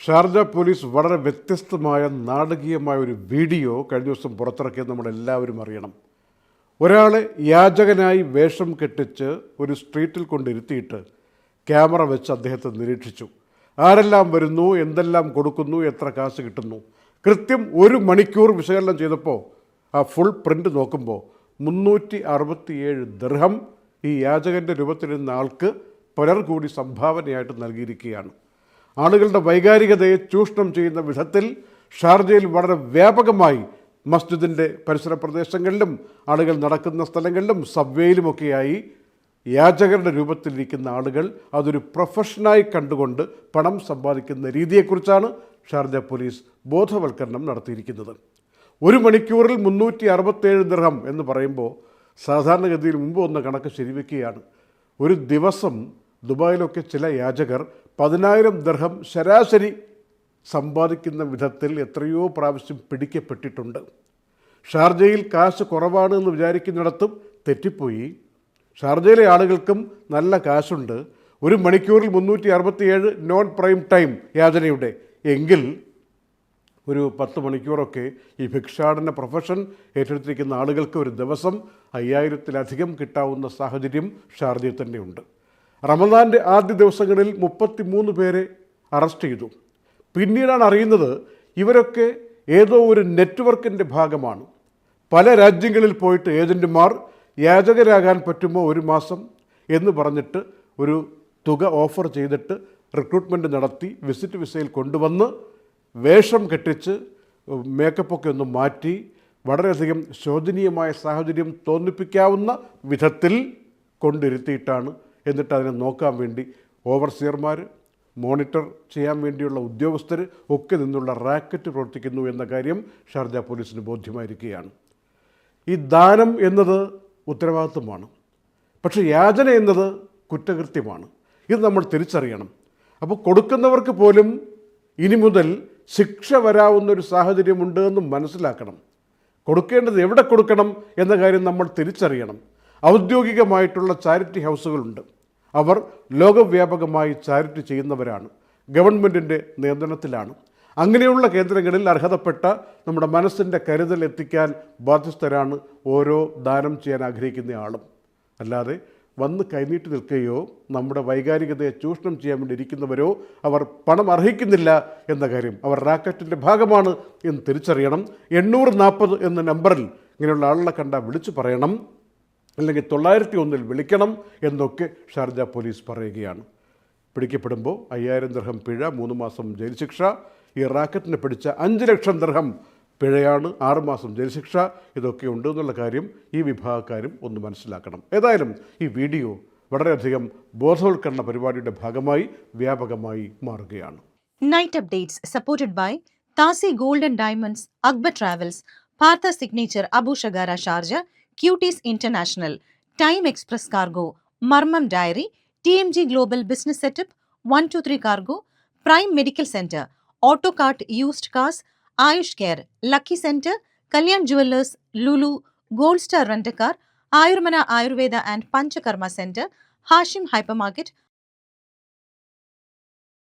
Sharjah police വളരെ വ്യത്യസ്തമായ നാടകീയമായ ഒരു വീഡിയോ കഴിഞ്ഞ ദിവസം പുറത്തിറക്കിയത് നമ്മളെല്ലാവരും അറിയണം. ഒരാളെ യാചകനായി വേഷം കെട്ടിച്ച് ഒരു സ്ട്രീറ്റിൽ കൊണ്ടിരുത്തിയിട്ട് ക്യാമറ വെച്ച് അദ്ദേഹത്തെ നിരീക്ഷിച്ചു. ആരെല്ലാം വരുന്നു, എന്തെല്ലാം കൊടുക്കുന്നു, എത്ര കാശ് കിട്ടുന്നു, കൃത്യം 1 മണിക്കൂർ വിശകലനം ചെയ്തപ്പോൾ ആ ഫുൾ പ്രിൻ്റ് നോക്കുമ്പോൾ 367 ദിർഹം ഈ യാചകൻ്റെ രൂപത്തിലിരുന്ന ആൾക്ക് പലർ കൂടി സംഭാവനയായിട്ട് നൽകിയിരിക്കുകയാണ്. ആളുകളുടെ വൈകാരികതയെ ചൂഷണം ചെയ്യുന്ന വിധത്തിൽ ഷാർജയിൽ വളരെ വ്യാപകമായി മസ്ജിദിൻ്റെ പരിസര പ്രദേശങ്ങളിലും ആളുകൾ നടക്കുന്ന സ്ഥലങ്ങളിലും സബ്വേയിലുമൊക്കെയായി യാചകരുടെ രൂപത്തിലിരിക്കുന്ന ആളുകൾ അതൊരു പ്രൊഫഷനായി കണ്ടുകൊണ്ട് പണം സമ്പാദിക്കുന്ന രീതിയെക്കുറിച്ചാണ് ഷാർജ പോലീസ് ബോധവൽക്കരണം നടത്തിയിരിക്കുന്നത്. 1 മണിക്കൂറിൽ 367 ദിർഹം എന്ന് പറയുമ്പോൾ സാധാരണഗതിയിൽ മുമ്പ് വന്ന കണക്ക് ശരിവെക്കുകയാണ്. ഒരു ദിവസം ദുബായിലൊക്കെ ചില യാചകർ 10,000 ദിർഹം ശരാശരി സമ്പാദിക്കുന്ന വിധത്തിൽ എത്രയോ പ്രാവശ്യം പിടിക്കപ്പെട്ടിട്ടുണ്ട്. ഷാർജയിൽ കാശ് കുറവാണ് എന്ന് വിചാരിക്കുന്നിടത്തും തെറ്റിപ്പോയി. ഷാർജയിലെ ആളുകൾക്കും നല്ല കാശുണ്ട്. 1 മണിക്കൂറിൽ 367 നോൺ പ്രൈം ടൈം യാചനയുടെ എങ്കിൽ ഒരു 10 മണിക്കൂറൊക്കെ ഈ ഭിക്ഷാടന പ്രൊഫഷൻ ഏറ്റെടുത്തിരിക്കുന്ന ആളുകൾക്ക് ഒരു ദിവസം 5,000-ലധികം കിട്ടാവുന്ന സാഹചര്യം ഷാർജയിൽ തന്നെയുണ്ട്. റമദാൻ്റെ ആദ്യ ദിവസങ്ങളിൽ 33 പേരെ അറസ്റ്റ് ചെയ്തു. പിന്നീടാണ് അറിയുന്നത് ഇവരൊക്കെ ഏതോ ഒരു നെറ്റ്വർക്കിൻ്റെ ഭാഗമാണ്. പല രാജ്യങ്ങളിൽ പോയിട്ട് ഏജൻറ്റുമാർ യാചകരാകാൻ പറ്റുമോ 1 മാസം എന്ന് പറഞ്ഞിട്ട് ഒരു തുക ഓഫർ ചെയ്തിട്ട് റിക്രൂട്ട്മെൻറ്റ് നടത്തി വിസിറ്റ് വിസയിൽ കൊണ്ടുവന്ന് വേഷം കെട്ടിച്ച് മേക്കപ്പൊക്കെ ഒന്ന് മാറ്റി വളരെയധികം ശോചനീയമായ സാഹചര്യം തോന്നിപ്പിക്കാവുന്ന വിധത്തിൽ കൊണ്ടിരുത്തിയിട്ടാണ് എന്നിട്ട് അതിനെ നോക്കാൻ വേണ്ടി ഓവർസിയർമാർ, മോണിറ്റർ ചെയ്യാൻ വേണ്ടിയുള്ള ഉദ്യോഗസ്ഥർ ഒക്കെ നിന്നുള്ള റാക്കറ്റ് പ്രവർത്തിക്കുന്നു എന്ന കാര്യം ഷാർജ പോലീസിന് ബോധ്യമായിരിക്കുകയാണ്. ഈ ദാനം എന്നത് ഉത്തരവാദിത്വമാണ്, പക്ഷേ യാചന എന്നത് കുറ്റകൃത്യമാണ്. ഇത് നമ്മൾ തിരിച്ചറിയണം. അപ്പോൾ കൊടുക്കുന്നവർക്ക് പോലും ഇനി മുതൽ ശിക്ഷ വരാവുന്നൊരു സാഹചര്യമുണ്ട് എന്ന് മനസ്സിലാക്കണം. കൊടുക്കേണ്ടത് എവിടെ കൊടുക്കണം എന്ന കാര്യം നമ്മൾ തിരിച്ചറിയണം. ഔദ്യോഗികമായിട്ടുള്ള ചാരിറ്റി ഹൗസുകളുണ്ട്. അവർ ലോകവ്യാപകമായി ചാരിറ്റി ചെയ്യുന്നവരാണ്, ഗവൺമെൻറ്റിൻ്റെ നിയന്ത്രണത്തിലാണ്. അങ്ങനെയുള്ള കേന്ദ്രങ്ങളിൽ അർഹതപ്പെട്ട നമ്മുടെ മനസ്സിൻ്റെ കരുതൽ എത്തിക്കാൻ ബാധ്യസ്ഥരാണ് ഓരോ ദാനം ചെയ്യാൻ ആഗ്രഹിക്കുന്ന ആളും. അല്ലാതെ വന്ന് കൈനീട്ടി നിൽക്കുകയോ നമ്മുടെ വൈകാരികതയെ ചൂഷണം ചെയ്യാൻ വേണ്ടി ഇരിക്കുന്നവരോ അവർ പണം അർഹിക്കുന്നില്ല എന്ന കാര്യം, അവർ റാക്കറ്റിൻ്റെ ഭാഗമാണ് എന്ന് തിരിച്ചറിയണം. 840 എന്ന നമ്പറിൽ ഇങ്ങനെയുള്ള ആളുകളെ കണ്ടാൽ വിളിച്ചു പറയണം, അല്ലെങ്കിൽ 901 വിളിക്കണം എന്നൊക്കെ ഷാർജ പോലീസ് പറയുകയാണ്. പിടിക്കപ്പെടുമ്പോൾ 5,000 ദിർഹം പിഴ, 3 മാസം ജയിൽ ശിക്ഷ. ഈ റാക്കറ്റിനെ പിടിച്ച 5 ലക്ഷം ദിർഹം പിഴയാണ്, 6 മാസം ജയിൽ ശിക്ഷ. ഇതൊക്കെ ഉണ്ട് എന്നുള്ള കാര്യം ഈ വിഭാഗക്കാരും ഒന്ന് മനസ്സിലാക്കണം. ഏതായാലും ഈ വീഡിയോ വളരെയധികം ബോധവൽക്കരണ പരിപാടിയുടെ ഭാഗമായി വ്യാപകമായി മാറുകയാണ്. Night updates supported by Thasi gold and diamonds, Akbar travels, Partha signature Abu Shagara Sharjah, cuties international, time express cargo, Marmam dairy, TMG global business setup, 123 cargo, prime medical centre, auto cart used cars, Ayush care, lucky centre, Kalyan jewellers, Lulu, gold star rent car, Ayurmana ayurveda and panchakarma centre, Hashim hyper market,